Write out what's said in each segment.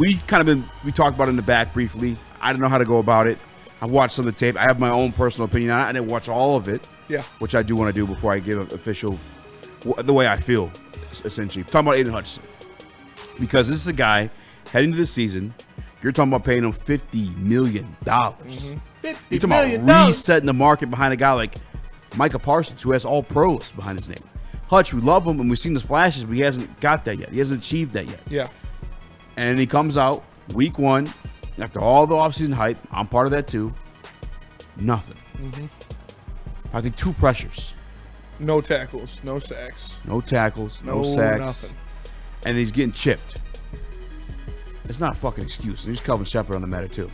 we talked about it in the back briefly. I don't know how to go about it. I watched some of the tape. I have my own personal opinion on it. I didn't watch all of it, which I do want to do before I give an official the way I feel, essentially. I'm talking about Aidan Hutchinson. Because this is a guy heading to the season. You're talking about paying him $50 million. You're talking about resetting the market behind a guy like Micah Parsons, who has all pros behind his name. Hutch, we love him, and we've seen his flashes, but he hasn't got that yet. He hasn't achieved that yet. Yeah. And he comes out week 1, after all the offseason hype. I'm part of that too. Nothing. I think 2 pressures. No tackles, no sacks. No tackles, no sacks. Nothing. And he's getting chipped. It's not a fucking excuse. There's Kelvin Sheppard on the matter too.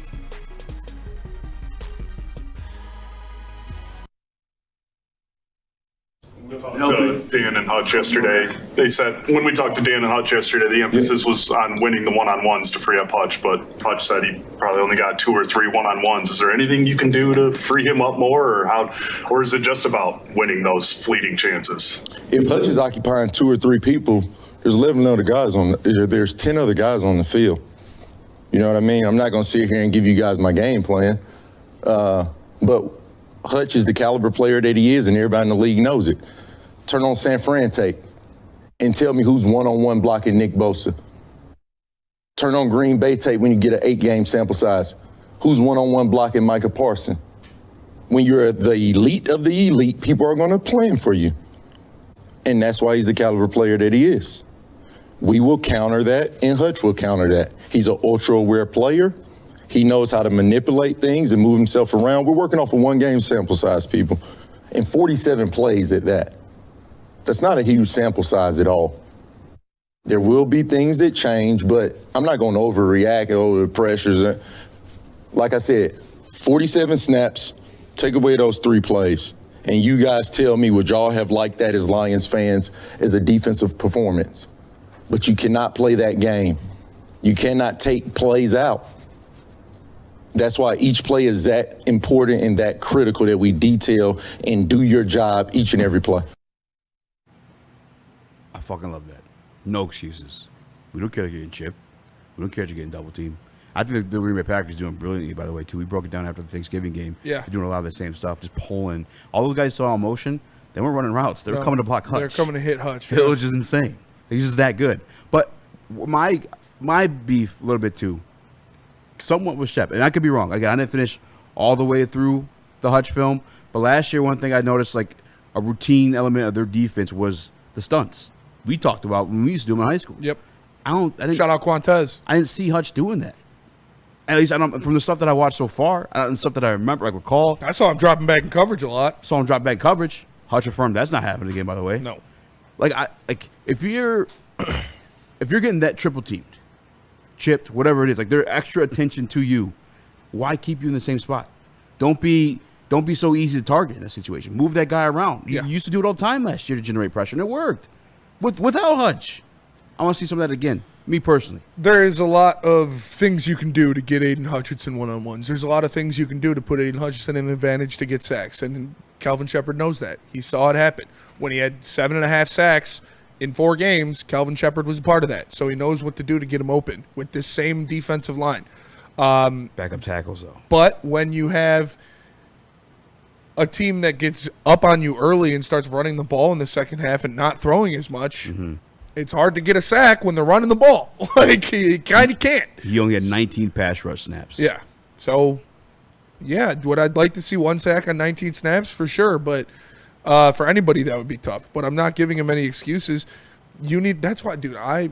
Dan and Hutch yesterday. They said, when we talked to Dan and Hutch yesterday, the emphasis was on winning the one-on-ones to free up Hutch, but Hutch said he probably only got 2 or 3 one-on-ones. Is there anything you can do to free him up more, or is it just about winning those fleeting chances? If Hutch is occupying 2 or 3 people, there's 11 other guys there's 10 other guys on the field. You know what I mean? I'm not going to sit here and give you guys my game plan, but Hutch is the caliber player that he is, and everybody in the league knows it. Turn on San Fran tape and tell me who's one-on-one blocking Nick Bosa. Turn on Green Bay tape when you get an 8-game sample size. Who's one-on-one blocking Micah Parsons? When you're the elite of the elite, people are going to plan for you. And that's why he's the caliber player that he is. We will counter that, and Hutch will counter that. He's an ultra-aware player. He knows how to manipulate things and move himself around. We're working off a 1-game sample size, people, and 47 plays at that. That's not a huge sample size at all. There will be things that change, but I'm not going to overreact over the pressures. Like I said, 47 snaps, take away those 3 plays, and you guys tell me would y'all have liked that as Lions fans as a defensive performance. But you cannot play that game. You cannot take plays out. That's why each play is that important and that critical that we detail and do your job each and every play. I fucking love that. No excuses. We don't care if you're getting chipped. We don't care if you're getting double teamed. I think the Green Bay Packers doing brilliantly, by the way, too. We broke it down after the Thanksgiving game. Yeah. They're doing a lot of the same stuff, just pulling. All those guys saw in motion, they weren't running routes. They were coming to block Hutch. They're coming to hit Hutch. It was just insane. He's just that good. But my beef a little bit, too, somewhat with Shep, and I could be wrong. Again, I didn't finish all the way through the Hutch film, but last year, one thing I noticed, like a routine element of their defense was the stunts. We talked about when we used to do them in high school. Yep. I didn't Shout out Quantez. I didn't see Hutch doing that. At least from the stuff that I watched so far, and stuff that I remember, like recall. I saw him dropping back in coverage a lot. Saw him drop back coverage. Hutch affirmed that's not happening again, by the way. No. If you're getting that triple teamed, chipped, whatever it is, like their extra attention to you, why keep you in the same spot? Don't be so easy to target in that situation. Move that guy around. You used to do it all the time last year to generate pressure, and it worked. Without Hutch, I want to see some of that again. Me personally. There is a lot of things you can do to get Aidan Hutchinson one-on-ones. There's a lot of things you can do to put Aidan Hutchinson in an advantage to get sacks, and Kelvin Sheppard knows that. He saw it happen. When he had 7.5 sacks in 4 games, Kelvin Sheppard was a part of that, so he knows what to do to get him open with this same defensive line. Backup tackles, though. But when you have a team that gets up on you early and starts running the ball in the second half and not throwing as much, it's hard to get a sack when they're running the ball. Like, you kind of can't. He only had 19 pass rush snaps. Yeah. So, yeah, would I'd like to see 1 sack on 19 snaps? For sure. But for anybody, that would be tough. But I'm not giving him any excuses. That's why, dude, I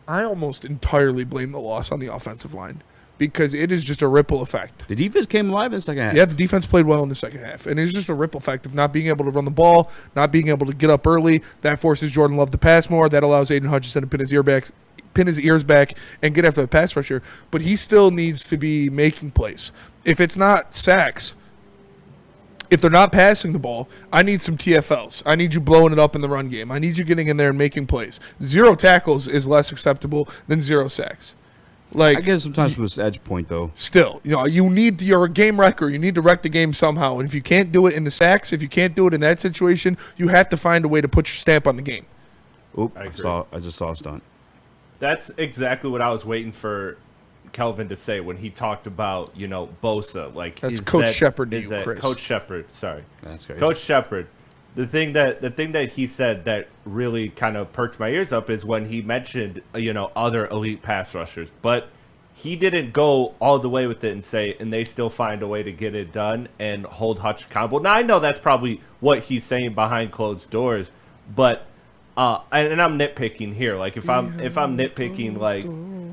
almost entirely blame the loss on the offensive line, because it is just a ripple effect. The defense came alive in the second half. Yeah, the defense played well in the second half. And it's just a ripple effect of not being able to run the ball, not being able to get up early. That forces Jordan Love to pass more. That allows Aidan Hutchinson to pin his ears back and get after the pass rusher. But he still needs to be making plays. If it's not sacks, if they're not passing the ball, I need some TFLs. I need you blowing it up in the run game. I need you getting in there and making plays. 0 tackles is less acceptable than 0 sacks. Like, I guess sometimes from this edge point, though. Still, you're a game wrecker. You need to wreck the game somehow. And if you can't do it in the sacks, if you can't do it in that situation, you have to find a way to put your stamp on the game. Oop, I just saw a stunt. That's exactly what I was waiting for Kelvin to say when he talked about, Bosa. Like, that's Coach Sheppard to you, Chris. Coach Sheppard, sorry. That's crazy. Coach Sheppard. The thing that he said that really kind of perked my ears up is when he mentioned, other elite pass rushers. But he didn't go all the way with it and they still find a way to get it done and hold Hutch accountable. Now, I know that's probably what he's saying behind closed doors, but and I'm nitpicking here. Like, if I'm nitpicking, like,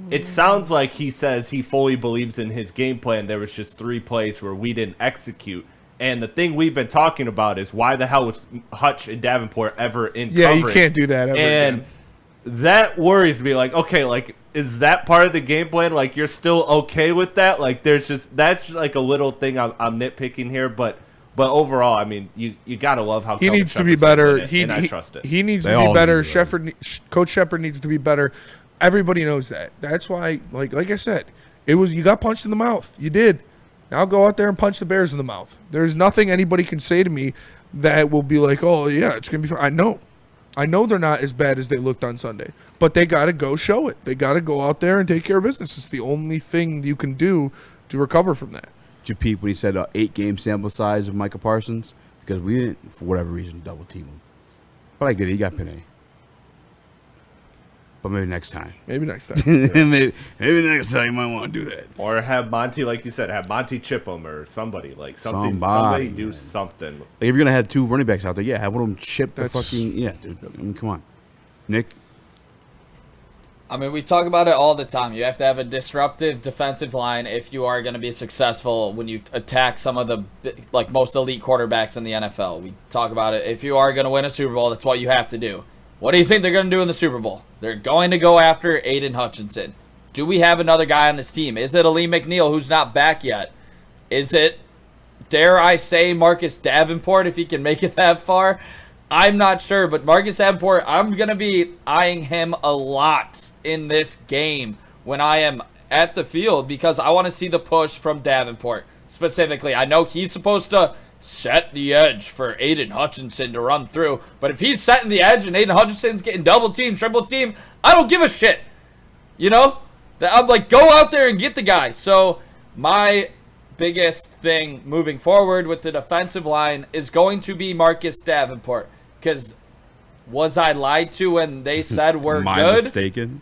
it sounds like he says he fully believes in his game plan. There was just 3 plays where we didn't execute. And the thing we've been talking about is why the hell was Hutch and Davenport ever in coverage? Yeah, you can't do that ever and again. That worries me. Like, okay, like, is that part of the game plan? Like, you're still okay with that? Like, that's like a little thing I'm nitpicking here, but overall, I mean, you gotta love how he needs to be better. I trust it. He needs to be better. Coach Sheppard needs to be better. Everybody knows that. That's why, like I said, you got punched in the mouth. You did. Now go out there and punch the Bears in the mouth. There's nothing anybody can say to me that will be like, oh, yeah, it's going to be fine. I know they're not as bad as they looked on Sunday, but they got to go show it. They got to go out there and take care of business. It's the only thing you can do to recover from that. Did you peep when he said 8-game sample size of Micah Parsons? Because we didn't, for whatever reason, double team him. But I get it. He got Penny. But maybe next time. Maybe next time. maybe next time you might want to do that. Or have Monty, like you said, chip him or somebody. Like somebody do something. Like if you're going to have 2 running backs out there, have one of them chip the fucking... Yeah, dude. I mean, come on. Nick? I mean, we talk about it all the time. You have to have a disruptive defensive line if you are going to be successful when you attack some of the most elite quarterbacks in the NFL. We talk about it. If you are going to win a Super Bowl, that's what you have to do. What do you think they're going to do in the Super Bowl? They're going to go after Aidan Hutchinson. Do we have another guy on this team? Is it Aleem McNeil, who's not back yet? Is it, dare I say, Marcus Davenport, if he can make it that far? I'm not sure, but Marcus Davenport, I'm going to be eyeing him a lot in this game when I am at the field because I want to see the push from Davenport specifically. I know he's supposed to set the edge for Aidan Hutchinson to run through, but if he's setting the edge and Aidan Hutchinson's getting double team, triple team, I don't give a shit. I'm like, go out there and get the guy. So my biggest thing moving forward with the defensive line is going to be Marcus Davenport. Because was I lied to when they said we're good? Am I mistaken?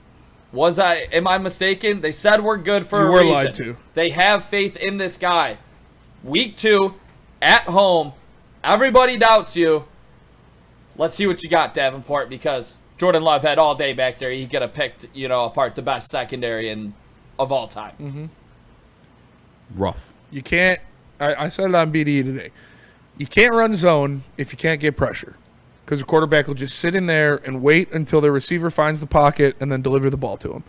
Am I mistaken? They said we're good for a reason. You were lied to. They have faith in this guy. Week 2, at home, everybody doubts you. Let's see what you got, Davenport, because Jordan Love had all day back there. He could have picked, apart the best secondary of all time. Mm-hmm. Rough. You can't. I said it on BDE today. You can't run zone if you can't get pressure. Because the quarterback will just sit in there and wait until the receiver finds the pocket and then deliver the ball to him.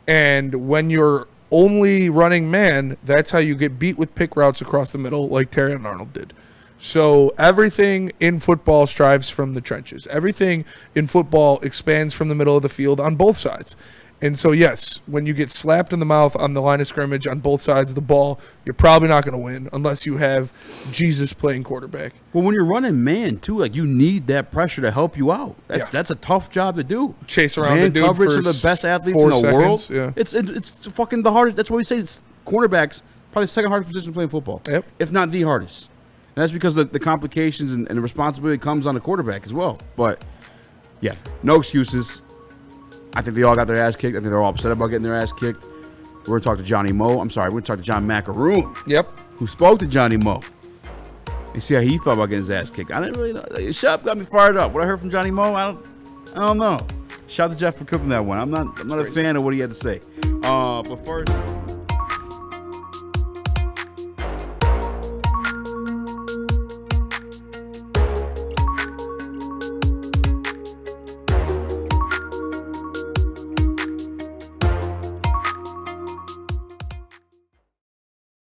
And when you're only running man, that's how you get beat with pick routes across the middle like Terry and Arnold did. So everything in football strives from the trenches. Everything in football expands from the middle of the field on both sides. And so, yes, when you get slapped in the mouth on the line of scrimmage on both sides of the ball, you're probably not going to win unless you have Jesus playing quarterback. Well, when you're running man, too, you need that pressure to help you out. That's a tough job to do. Chase around man the dude coverage for of the best athletes in the seconds. world. Yeah. It's fucking the hardest. That's why we say it's cornerbacks, probably the second hardest position to play in football, if not the hardest. And that's because the complications and the responsibility comes on the quarterback as well. But, yeah, no excuses. I think they all got their ass kicked. I think they're all upset about getting their ass kicked. We're going to talk to Johnny Moe. I'm sorry, we're going to talk to John Macaroon. Yep. Who spoke to Johnny Moe. And see how he felt about getting his ass kicked. I didn't really know. Shep got me fired up. What I heard from Johnny Moe, I don't know. Shout out to Jeff for cooking that one. I'm not a fan of what he had to say. But first...